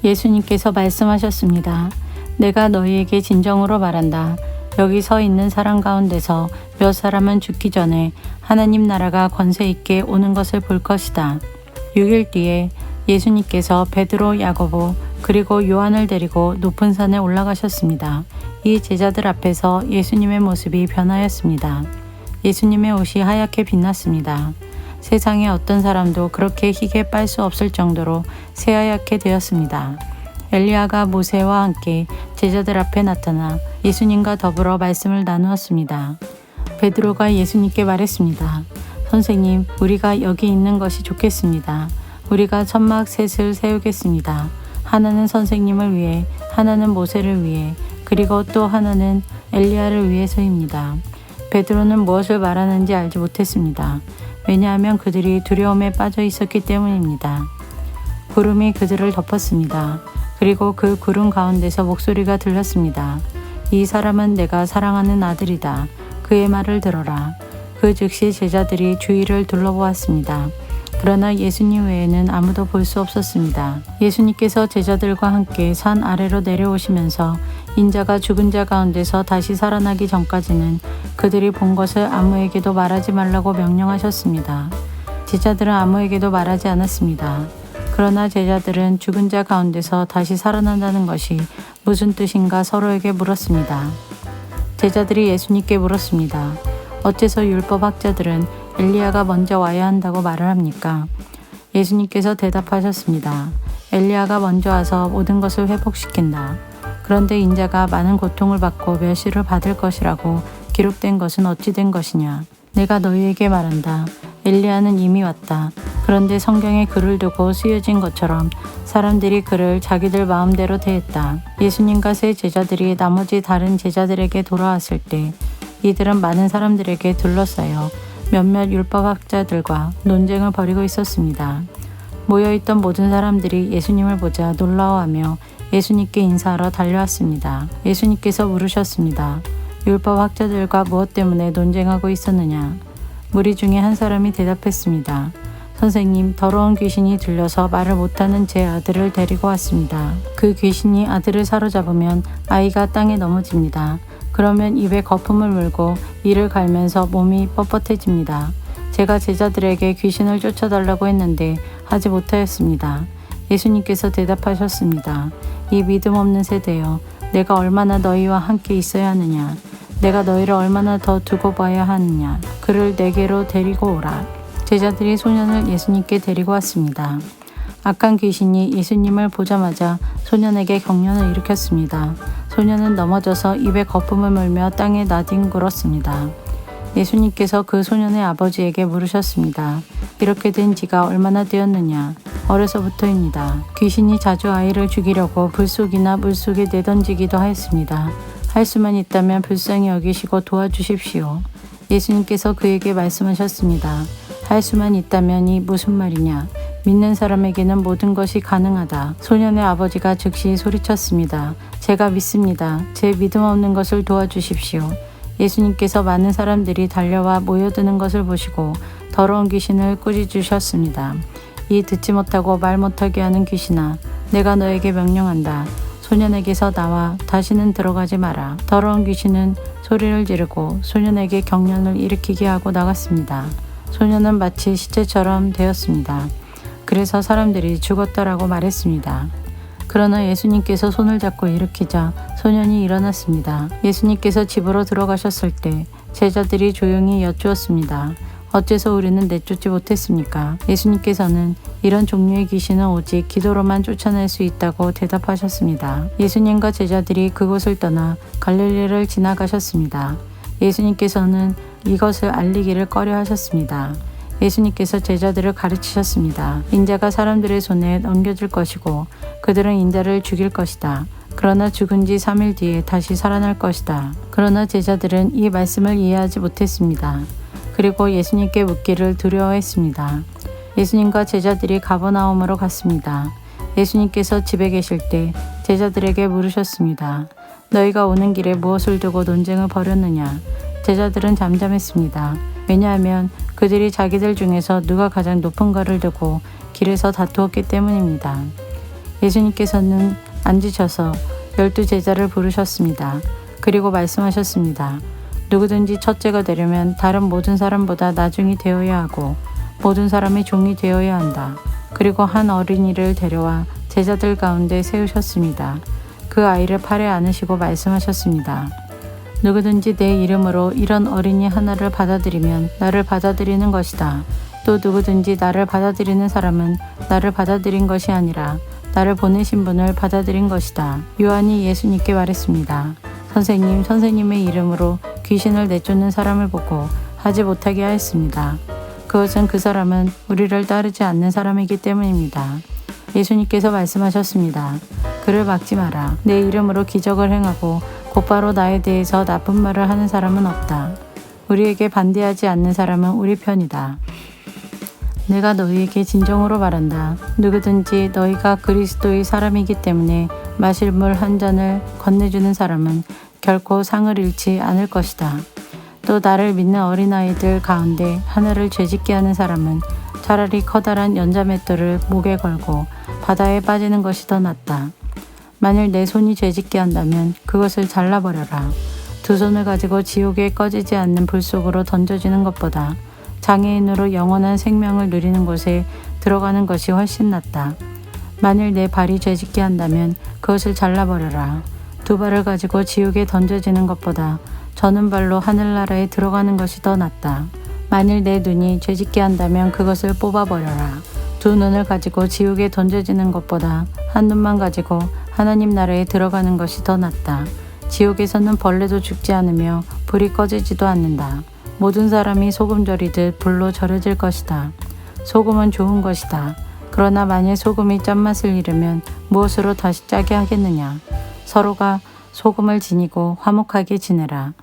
예수님께서 말씀하셨습니다. 내가 너희에게 진정으로 말한다. 여기 서 있는 사람 가운데서 몇 사람은 죽기 전에 하나님 나라가 권세 있게 오는 것을 볼 것이다. 6일 뒤에 예수님께서 베드로, 야고보 그리고 요한을 데리고 높은 산에 올라가셨습니다. 이 제자들 앞에서 예수님의 모습이 변하였습니다. 예수님의 옷이 하얗게 빛났습니다. 세상에 어떤 사람도 그렇게 희게 빨 수 없을 정도로 새하얗게 되었습니다. 엘리야가 모세와 함께 제자들 앞에 나타나 예수님과 더불어 말씀을 나누었습니다. 베드로가 예수님께 말했습니다. 선생님, 우리가 여기 있는 것이 좋겠습니다. 우리가 천막 셋을 세우겠습니다. 하나는 선생님을 위해, 하나는 모세를 위해, 그리고 또 하나는 엘리야를 위해서입니다. 베드로는 무엇을 말하는지 알지 못했습니다. 왜냐하면 그들이 두려움에 빠져 있었기 때문입니다. 구름이 그들을 덮었습니다. 그리고 그 구름 가운데서 목소리가 들렸습니다. 이 사람은 내가 사랑하는 아들이다. 그의 말을 들어라. 그 즉시 제자들이 주위를 둘러보았습니다. 그러나 예수님 외에는 아무도 볼 수 없었습니다. 예수님께서 제자들과 함께 산 아래로 내려오시면서 인자가 죽은 자 가운데서 다시 살아나기 전까지는 그들이 본 것을 아무에게도 말하지 말라고 명령하셨습니다. 제자들은 아무에게도 말하지 않았습니다. 그러나 제자들은 죽은 자 가운데서 다시 살아난다는 것이 무슨 뜻인가 서로에게 물었습니다. 제자들이 예수님께 물었습니다. 어째서 율법학자들은 엘리야가 먼저 와야 한다고 말을 합니까? 예수님께서 대답하셨습니다. 엘리야가 먼저 와서 모든 것을 회복시킨다. 그런데 인자가 많은 고통을 받고 멸시를 받을 것이라고 기록된 것은 어찌 된 것이냐? 내가 너희에게 말한다. 엘리야는 이미 왔다. 그런데 성경에 글을 두고 쓰여진 것처럼 사람들이 그를 자기들 마음대로 대했다. 예수님과 세 제자들이 나머지 다른 제자들에게 돌아왔을 때 이들은 많은 사람들에게 둘러싸여 몇몇 율법학자들과 논쟁을 벌이고 있었습니다. 모여있던 모든 사람들이 예수님을 보자 놀라워하며 예수님께 인사하러 달려왔습니다. 예수님께서 물으셨습니다. 율법학자들과 무엇 때문에 논쟁하고 있었느냐? 무리 중에 한 사람이 대답했습니다. 선생님, 더러운 귀신이 들려서 말을 못하는 제 아들을 데리고 왔습니다. 그 귀신이 아들을 사로잡으면 아이가 땅에 넘어집니다. 그러면 입에 거품을 물고 이를 갈면서 몸이 뻣뻣해집니다. 제가 제자들에게 귀신을 쫓아달라고 했는데 하지 못하였습니다. 예수님께서 대답하셨습니다. 이 믿음 없는 세대여, 내가 얼마나 너희와 함께 있어야 하느냐? 내가 너희를 얼마나 더 두고 봐야 하느냐? 그를 내게로 데리고 오라. 제자들이 소년을 예수님께 데리고 왔습니다. 악한 귀신이 예수님을 보자마자 소년에게 경련을 일으켰습니다. 소년은 넘어져서 입에 거품을 물며 땅에 나뒹굴었습니다. 예수님께서 그 소년의 아버지에게 물으셨습니다. 이렇게 된 지가 얼마나 되었느냐? 어려서부터입니다. 귀신이 자주 아이를 죽이려고 불속이나 물속에 내던지기도 하였습니다. 할 수만 있다면 불쌍히 여기시고 도와주십시오. 예수님께서 그에게 말씀하셨습니다. 할 수만 있다면이 무슨 말이냐? 믿는 사람에게는 모든 것이 가능하다. 소년의 아버지가 즉시 소리쳤습니다. 제가 믿습니다. 제 믿음 없는 것을 도와주십시오. 예수님께서 많은 사람들이 달려와 모여드는 것을 보시고 더러운 귀신을 꾸짖으셨습니다. 이 듣지 못하고 말 못하게 하는 귀신아, 내가 너에게 명령한다. 소년에게서 나와 다시는 들어가지 마라. 더러운 귀신은 소리를 지르고 소년에게 경련을 일으키게 하고 나갔습니다. 소년은 마치 시체처럼 되었습니다. 그래서 사람들이 죽었다라고 말했습니다. 그러나 예수님께서 손을 잡고 일으키자 소년이 일어났습니다. 예수님께서 집으로 들어가셨을 때 제자들이 조용히 여쭈었습니다. 어째서 우리는 내쫓지 못했습니까? 예수님께서는 이런 종류의 귀신은 오직 기도로만 쫓아낼 수 있다고 대답하셨습니다. 예수님과 제자들이 그곳을 떠나 갈릴리를 지나가셨습니다. 예수님께서는 이것을 알리기를 꺼려 하셨습니다. 예수님께서 제자들을 가르치셨습니다. 인자가 사람들의 손에 넘겨질 것이고 그들은 인자를 죽일 것이다. 그러나 죽은 지 3일 뒤에 다시 살아날 것이다. 그러나 제자들은 이 말씀을 이해하지 못했습니다. 그리고 예수님께 묻기를 두려워했습니다. 예수님과 제자들이 가버나움으로 갔습니다. 예수님께서 집에 계실 때 제자들에게 물으셨습니다. 너희가 오는 길에 무엇을 두고 논쟁을 벌였느냐? 제자들은 잠잠했습니다. 왜냐하면 그들이 자기들 중에서 누가 가장 높은가를 두고 길에서 다투었기 때문입니다. 예수님께서는 앉으셔서 12제자를 부르셨습니다. 그리고 말씀하셨습니다. 누구든지 첫째가 되려면 다른 모든 사람보다 나중이 되어야 하고 모든 사람의 종이 되어야 한다. 그리고 한 어린이를 데려와 제자들 가운데 세우셨습니다. 그 아이를 팔에 안으시고 말씀하셨습니다. 누구든지 내 이름으로 이런 어린이 하나를 받아들이면 나를 받아들이는 것이다. 또 누구든지 나를 받아들이는 사람은 나를 받아들인 것이 아니라 나를 보내신 분을 받아들인 것이다. 요한이 예수님께 말했습니다. 선생님, 선생님의 이름으로 귀신을 내쫓는 사람을 보고 하지 못하게 하였습니다. 그것은 그 사람은 우리를 따르지 않는 사람이기 때문입니다. 예수님께서 말씀하셨습니다. 그를 막지 마라. 내 이름으로 기적을 행하고 곧바로 나에 대해서 나쁜 말을 하는 사람은 없다. 우리에게 반대하지 않는 사람은 우리 편이다. 내가 너희에게 진정으로 말한다. 누구든지 너희가 그리스도의 사람이기 때문에 마실 물 한 잔을 건네주는 사람은 결코 상을 잃지 않을 것이다. 또 나를 믿는 어린아이들 가운데 하나를 죄짓게 하는 사람은 차라리 커다란 연자맷돌을 목에 걸고 바다에 빠지는 것이 더 낫다. 만일 내 손이 죄짓게 한다면 그것을 잘라버려라. 두 손을 가지고 지옥에 꺼지지 않는 불 속으로 던져지는 것보다 장애인으로 영원한 생명을 누리는 곳에 들어가는 것이 훨씬 낫다. 만일 내 발이 죄짓게 한다면 그것을 잘라버려라. 두 발을 가지고 지옥에 던져지는 것보다 저는 발로 하늘나라에 들어가는 것이 더 낫다. 만일 내 눈이 죄짓게 한다면 그것을 뽑아버려라. 두 눈을 가지고 지옥에 던져지는 것보다 한 눈만 가지고 하나님 나라에 들어가는 것이 더 낫다. 지옥에서는 벌레도 죽지 않으며 불이 꺼지지도 않는다. 모든 사람이 소금 절이듯 불로 절여질 것이다. 소금은 좋은 것이다. 그러나 만일 소금이 짠맛을 잃으면 무엇으로 다시 짜게 하겠느냐. 서로가 소금을 지니고 화목하게 지내라.